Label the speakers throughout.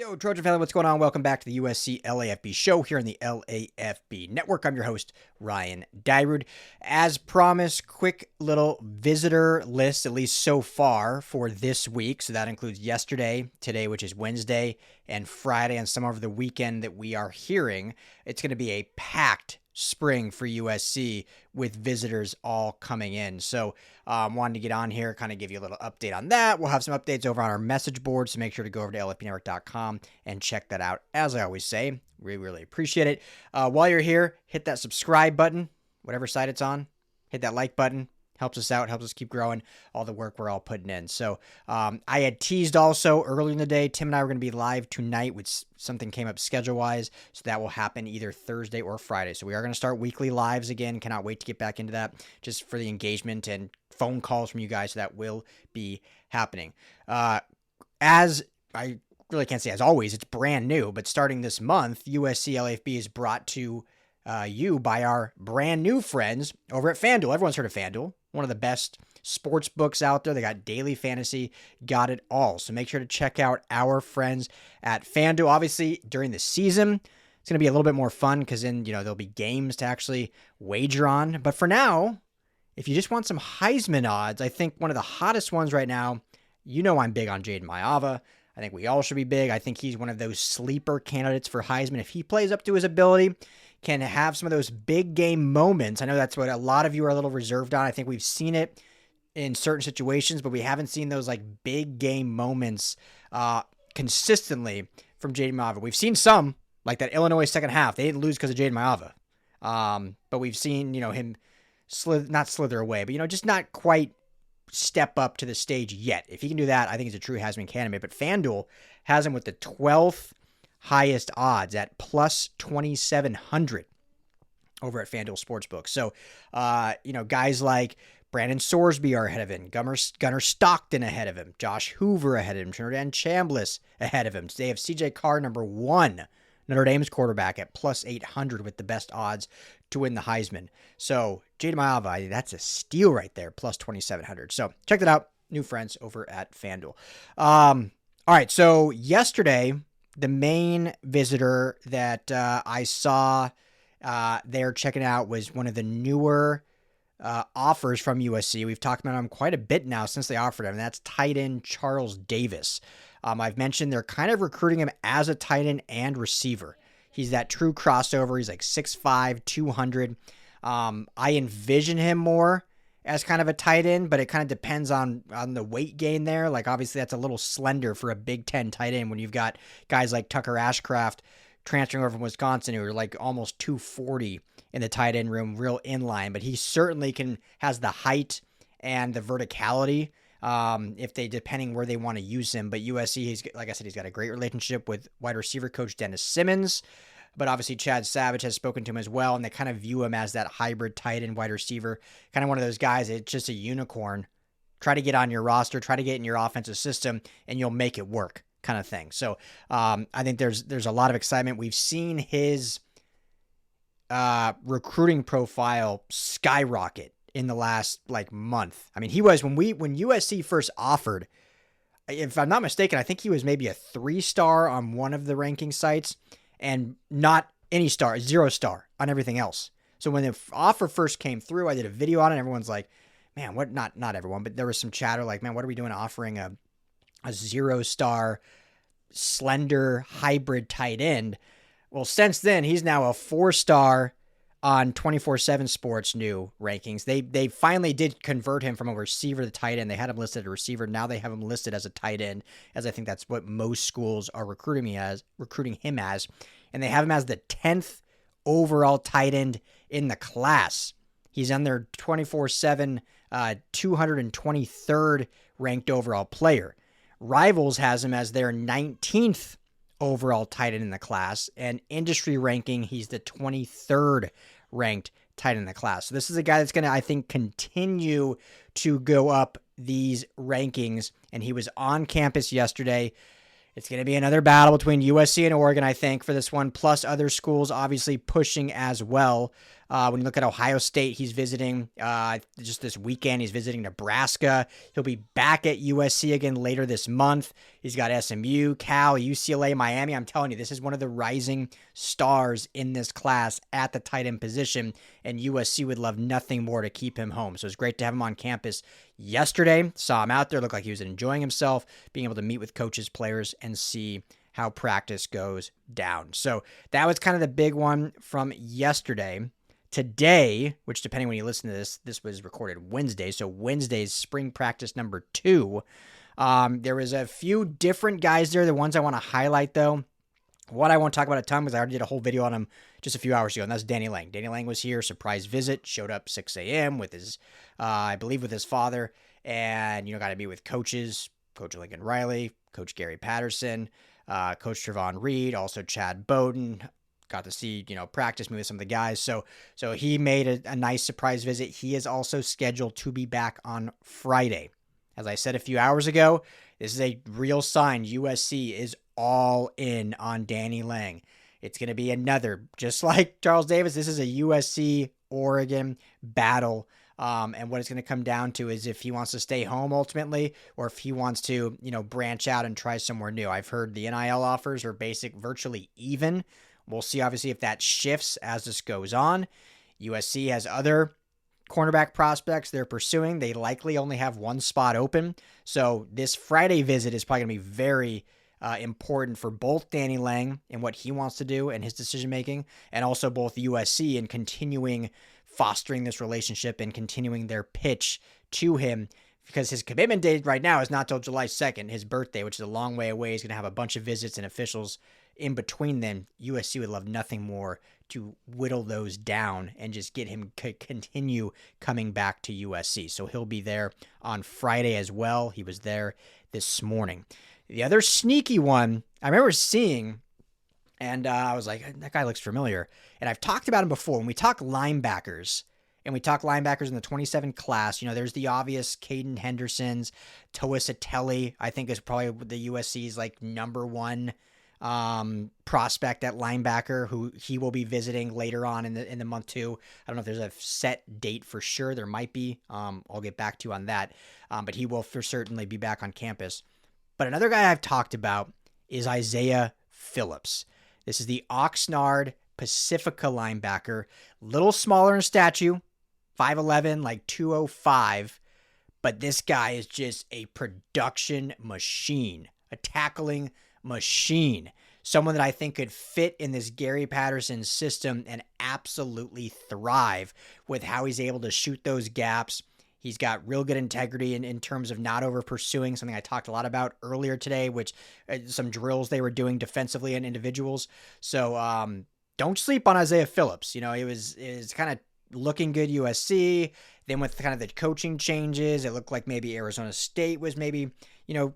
Speaker 1: Yo, Trojan family, what's going on? Welcome back to the USC LAFB show here on the LAFB network. I'm your host, Ryan Dyrud. As promised, quick little visitor list, at least so far, for this week. So that includes yesterday, today, which is Wednesday, and Friday, and some over the weekend that we are hearing. It's going to be a packed spring for USC with visitors all coming in. So wanted to get on here, kind of give you a little update on that. We'll have some updates over on our message board, so make sure to go over to lfbnetwork.com and check that out. As I always say, we really appreciate it. While you're here, hit that subscribe button, whatever side it's on. Hit that like button. Helps us out, helps us keep growing all the work we're all putting in. So I had teased also earlier in the day, Tim and I were going to be live tonight with something came up schedule-wise. So that will happen either Thursday or Friday. So we are going to start weekly lives again. Cannot wait to get back into that just for the engagement and phone calls from you guys. So that will be happening. As I really can't say as always, it's brand new. But starting this month, USC LAFB is brought to you by our brand new friends over at FanDuel. Everyone's heard of FanDuel. One of the best sports books out there. They got daily fantasy, got it all. So make sure to check out our friends at FanDuel. Obviously, during the season, it's going to be a little bit more fun because then, there'll be games to actually wager on. But for now, if you just want some Heisman odds, I think one of the hottest ones right now, I'm big on Jaden Maiava. I think we all should be big. I think he's one of those sleeper candidates for Heisman. If he plays up to his ability, can have some of those big game moments. I know that's what a lot of you are a little reserved on. I think we've seen it in certain situations, but we haven't seen those like big game moments consistently from Jaden Maiava. We've seen some, like that Illinois second half. They didn't lose because of Jaden Maiava. But we've seen, him not slither away, but, just not quite step up to the stage yet. If he can do that, I think he's a true Heisman candidate. But FanDuel has him with the 12th highest odds at plus 2,700 over at FanDuel Sportsbook. So, guys like Brandon Sorsby are ahead of him, Gunnar Stockton ahead of him, Josh Hoover ahead of him, Trinidad Chambliss ahead of him. They have CJ Carr, number 1, Notre Dame's quarterback, at plus 800 with the best odds to win the Heisman. So, Jaden Maiava, that's a steal right there, plus 2,700. So, check that out. New friends over at FanDuel. All right, so yesterday, the main visitor that I saw there checking out was one of the newer offers from USC. We've talked about him quite a bit now since they offered him, and that's tight end Charles Davis. I've mentioned they're kind of recruiting him as a tight end and receiver. He's that true crossover. He's like 6'5", 200. I envision him more as kind of a tight end, but it kind of depends on the weight gain there. Like, obviously, that's a little slender for a Big Ten tight end when you've got guys like Tucker Ashcraft transferring over from Wisconsin who are like almost 240 in the tight end room, real inline. But he certainly has the height and the verticality depending where they want to use him. But USC, like I said, he's got a great relationship with wide receiver coach Dennis Simmons. But obviously, Chad Savage has spoken to him as well, and they kind of view him as that hybrid tight end wide receiver, kind of one of those guys. It's just a unicorn. Try to get on your roster, try to get in your offensive system, and you'll make it work, kind of thing. So I think there's a lot of excitement. We've seen his recruiting profile skyrocket in the last month. I mean, he was when USC first offered. If I'm not mistaken, I think he was maybe a 3-star on one of the ranking sites. And not any star, 0 star on everything else. So when the offer first came through, I did a video on it. And everyone's like, man, what? Not everyone, but there was some chatter like, man, what are we doing offering a 0-star slender hybrid tight end? Well, since then, he's now a 4-star on 24/7 Sports new rankings. They finally did convert him from a receiver to tight end. They had him listed as a receiver. Now they have him listed as a tight end, as I think that's what most schools are recruiting him as. And they have him as the 10th overall tight end in the class. He's on their 24/7 223rd ranked overall player. Rivals has him as their 19th overall tight end in the class, and industry ranking, he's the 23rd ranked tight end in the class. So this is a guy that's going to, I think, continue to go up these rankings, and he was on campus yesterday. It's going to be another battle between USC and Oregon, I think, for this one, plus other schools obviously pushing as well. When you look at Ohio State, he's visiting just this weekend. He's visiting Nebraska. He'll be back at USC again later this month. He's got SMU, Cal, UCLA, Miami. I'm telling you, this is one of the rising stars in this class at the tight end position, and USC would love nothing more to keep him home. So it's great to have him on campus yesterday. Saw him out there. Looked like he was enjoying himself, being able to meet with coaches, players, and see how practice goes down. So that was kind of the big one from yesterday. Today, which depending when you listen to this was recorded Wednesday. So Wednesday's spring practice number 2. There was a few different guys there. The ones I want to highlight, though, what I won't talk about a ton because I already did a whole video on him just a few hours ago, and that's Danny Lang. Danny Lang was here, surprise visit, showed up 6 a.m. with his, I believe with his father, and, got to meet with coaches, Coach Lincoln Riley, Coach Gary Patterson, Coach Trevon Reed, also Chad Bowden. Got to see, practice, meet with some of the guys. So he made a nice surprise visit. He is also scheduled to be back on Friday. As I said a few hours ago, this is a real sign USC is all in on Danny Lang. It's going to be another, just like Charles Davis, this is a USC-Oregon battle. And what it's going to come down to is if he wants to stay home ultimately, or if he wants to, branch out and try somewhere new. I've heard the NIL offers are virtually even. We'll see, obviously, if that shifts as this goes on. USC has other cornerback prospects they're pursuing. They likely only have one spot open. So this Friday visit is probably going to be very important for both Danny Lang and what he wants to do and his decision-making, and also both USC in continuing fostering this relationship and continuing their pitch to him, because his commitment date right now is not till July 2nd, his birthday, which is a long way away. He's going to have a bunch of visits and officials in between them. USC would love nothing more to whittle those down and just get him to continue coming back to USC. So he'll be there on Friday as well. He was there this morning. The other sneaky one I remember seeing, and I was like, that guy looks familiar. And I've talked about him before. When we talk linebackers, and we talk linebackers in the 27 class, there's the obvious Caden Hendersons, Toa Satelli, I think is probably the USC's number one prospect at linebacker, who he will be visiting later on in the month too. I don't know if there's a set date for sure. There might be. I'll get back to you on that. But he will for certainly be back on campus. But another guy I've talked about is Isaiah Phillips. This is the Oxnard Pacifica linebacker, little smaller in stature, 5'11", 205. But this guy is just a production machine, a tackling machine. Someone that I think could fit in this Gary Patterson system and absolutely thrive with how he's able to shoot those gaps. He's got real good integrity in terms of not over pursuing, something I talked a lot about earlier today, which some drills they were doing defensively in individuals. So don't sleep on Isaiah Phillips. It was kind of looking good USC. Then with kind of the coaching changes, it looked like maybe Arizona State was maybe,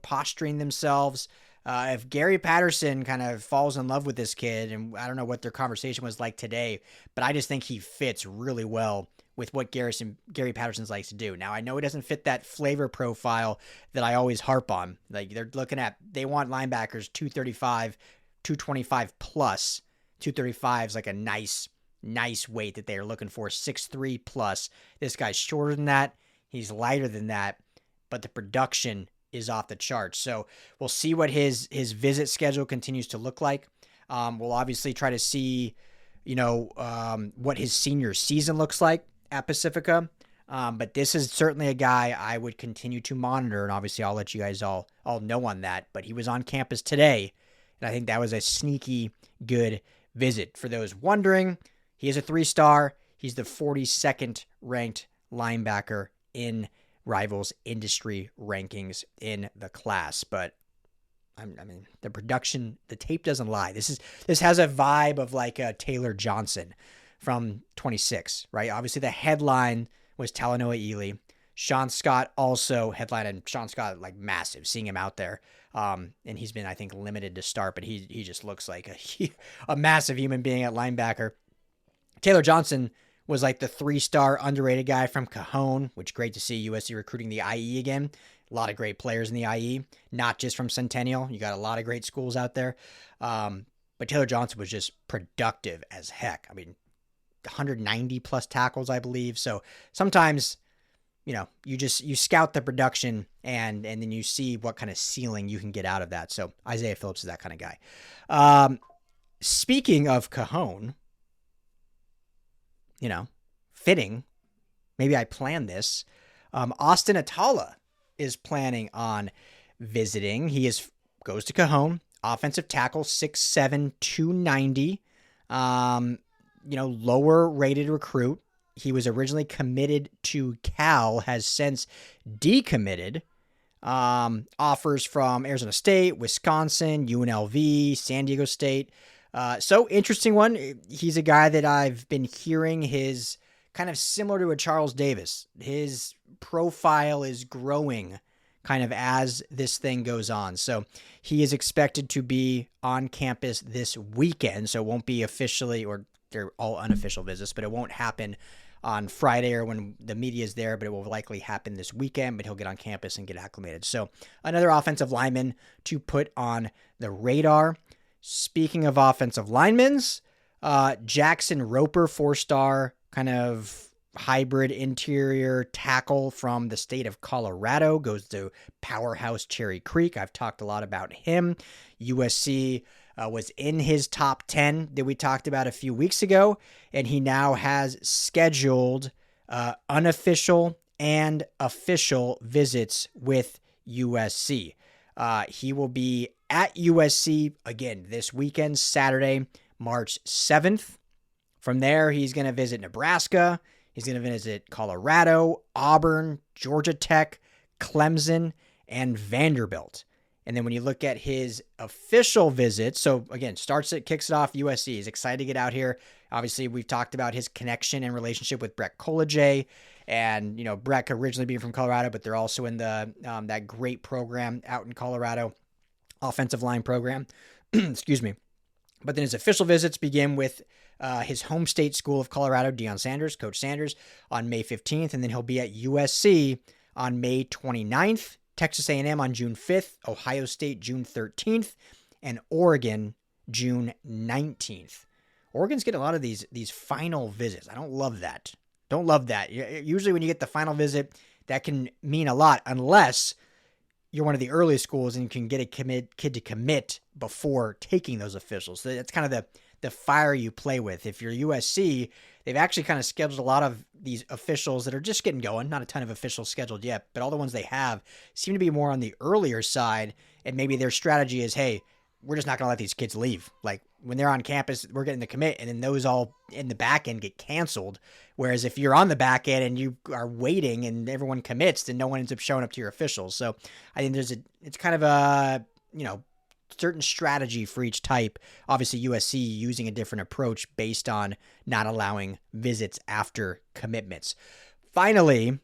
Speaker 1: posturing themselves. If Gary Patterson kind of falls in love with this kid, and I don't know what their conversation was like today, but I just think he fits really well with what Gary Patterson likes to do. Now, I know he doesn't fit that flavor profile that I always harp on. They want linebackers 235, 225 plus. 235 is like a nice weight that they are looking for, 6'3 plus. This guy's shorter than that. He's lighter than that, but the production is off the charts. So we'll see what his visit schedule continues to look like. We'll obviously try to see, what his senior season looks like at Pacifica. But this is certainly a guy I would continue to monitor, and obviously I'll let you guys all know on that. But he was on campus today, and I think that was a sneaky good visit. For those wondering, he is a 3-star. He's the 42nd ranked linebacker in Rivals industry rankings in the class. But the production, the tape doesn't lie. This has a vibe of like a Taylor Johnson from 26, right? Obviously the headline was Talanoa Ely. Sean Scott also headlined, and Sean Scott massive, seeing him out there. And he's been, I think, limited to start, but he just looks like a massive human being at linebacker. Taylor Johnson was the 3-star underrated guy from Cajon, which great to see USC recruiting the IE again. A lot of great players in the IE, not just from Centennial. You got a lot of great schools out there. But Taylor Johnson was just productive as heck. 190 plus tackles, I believe. So sometimes, you scout the production and then you see what kind of ceiling you can get out of that. So Isaiah Phillips is that kind of guy. Speaking of Cajon, fitting, maybe I planned this. Austin Atala is planning on visiting. He goes to Cajon, offensive tackle, 6'7", 290. Lower rated recruit. He was originally committed to Cal, has since decommitted. Offers from Arizona State, Wisconsin, UNLV, San Diego State. So interesting one. He's a guy that I've been hearing his kind of similar to a Charles Davis. His profile is growing kind of as this thing goes on. So he is expected to be on campus this weekend. So it won't be officially, or they're all unofficial visits, but it won't happen on Friday or when the media is there, but it will likely happen this weekend, but he'll get on campus and get acclimated. So another offensive lineman to put on the radar. Speaking of offensive linemen, Jackson Roper, 4-star kind of hybrid interior tackle from the state of Colorado, goes to powerhouse Cherry Creek. I've talked a lot about him. USC was in his top 10 that we talked about a few weeks ago, and he now has scheduled unofficial and official visits with USC. He will be at USC again this weekend, Saturday, March 7th. From there, he's going to visit Nebraska. He's going to visit Colorado, Auburn, Georgia Tech, Clemson, and Vanderbilt. And then when you look at his official visits, so again, kicks it off USC. He's excited to get out here. Obviously, we've talked about his connection and relationship with Brett Collegier. And, Brett originally being from Colorado, but they're also in the that great program out in Colorado, offensive line program. Excuse me. But then his official visits begin with his home state school of Colorado, Coach Sanders, on May 15th. And then he'll be at USC on May 29th. Texas A&M on June 5th, Ohio State June 13th, and Oregon June 19th. Oregon's getting a lot of these final visits. I don't love that. Usually when you get the final visit, that can mean a lot unless you're one of the early schools and you can get a kid to commit before taking those officials. So that's kind of the fire you play with. If you're USC, they've actually kind of scheduled a lot of these officials that are just getting going. Not a ton of officials scheduled yet, but all the ones they have seem to be more on the earlier side. And maybe their strategy is, hey, we're just not going to let these kids leave. Like when they're on campus, we're getting the commit, and then those all in the back end get canceled. Whereas if you're on the back end and you are waiting and everyone commits, then no one ends up showing up to your officials. So I think it's kind of a, certain strategy for each type. Obviously USC using a different approach based on not allowing visits after commitments. Finally,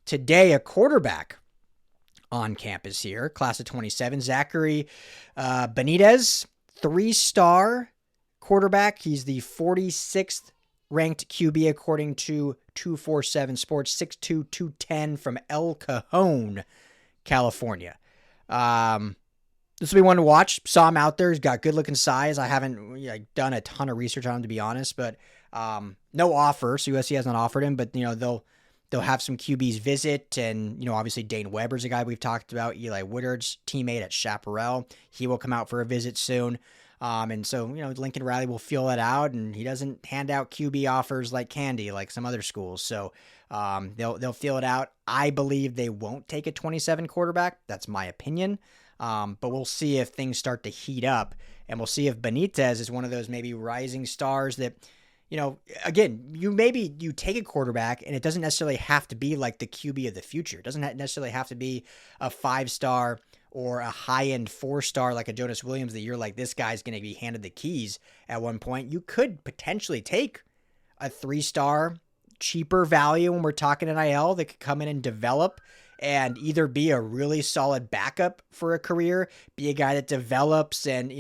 Speaker 1: today, a quarterback on campus here, class of 27, Zachary Benitez, 3-star quarterback. He's the 46th ranked QB according to 247 Sports, 6'2", 210 from El Cajon, California. This will be one to watch. Saw him out there. He's got good looking size. I haven't done a ton of research on him, to be honest, but no offer. So USC has not offered him, but they'll have some QBs visit, and obviously Dane Weber's a guy we've talked about. Eli Woodard's teammate at Chaparral, he will come out for a visit soon. And so Lincoln Riley will feel that out, and he doesn't hand out QB offers like candy like some other schools. So they'll feel it out. I believe they won't take a 27 quarterback. That's my opinion. But we'll see if things start to heat up, and we'll see if Benitez is one of those maybe rising stars that, again, you take a quarterback and it doesn't necessarily have to be like the QB of the future. It doesn't necessarily have to be a 5-star or a high-end 4-star like a Jonas Williams that you're like, this guy's going to be handed the keys at one point. You could potentially take a 3-star, cheaper value when we're talking NIL that could come in and develop and either be a really solid backup for a career, be a guy that develops and,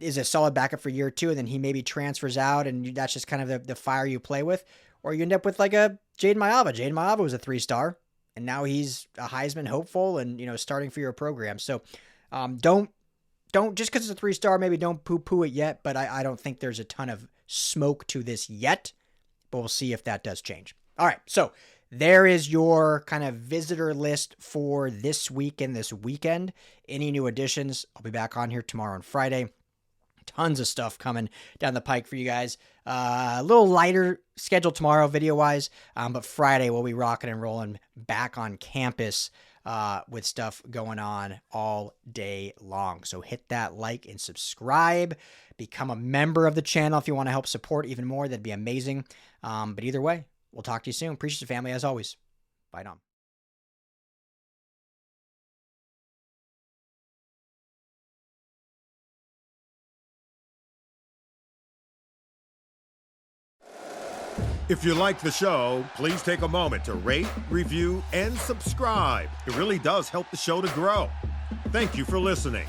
Speaker 1: is a solid backup for year 2, and then he maybe transfers out, and that's just kind of the fire you play with. Or you end up with like a Jaden Maiava. Jaden Maiava was a 3-star, and now he's a Heisman hopeful and, starting for your program. So don't just because it's a 3-star, maybe don't poo-poo it yet, but I don't think there's a ton of smoke to this yet. but we'll see if that does change. All right, so there is your kind of visitor list for this week and this weekend. Any new additions, I'll be back on here tomorrow and Friday. Tons of stuff coming down the pike for you guys. A little lighter schedule tomorrow video-wise, but Friday we'll be rocking and rolling back on campus with stuff going on all day long. So hit that like and subscribe. Become a member of the channel if you want to help support even more. That'd be amazing. But either way, we'll talk to you soon. Appreciate the family as always. Bye now.
Speaker 2: If you like the show, please take a moment to rate, review, and subscribe. It really does help the show to grow. Thank you for listening.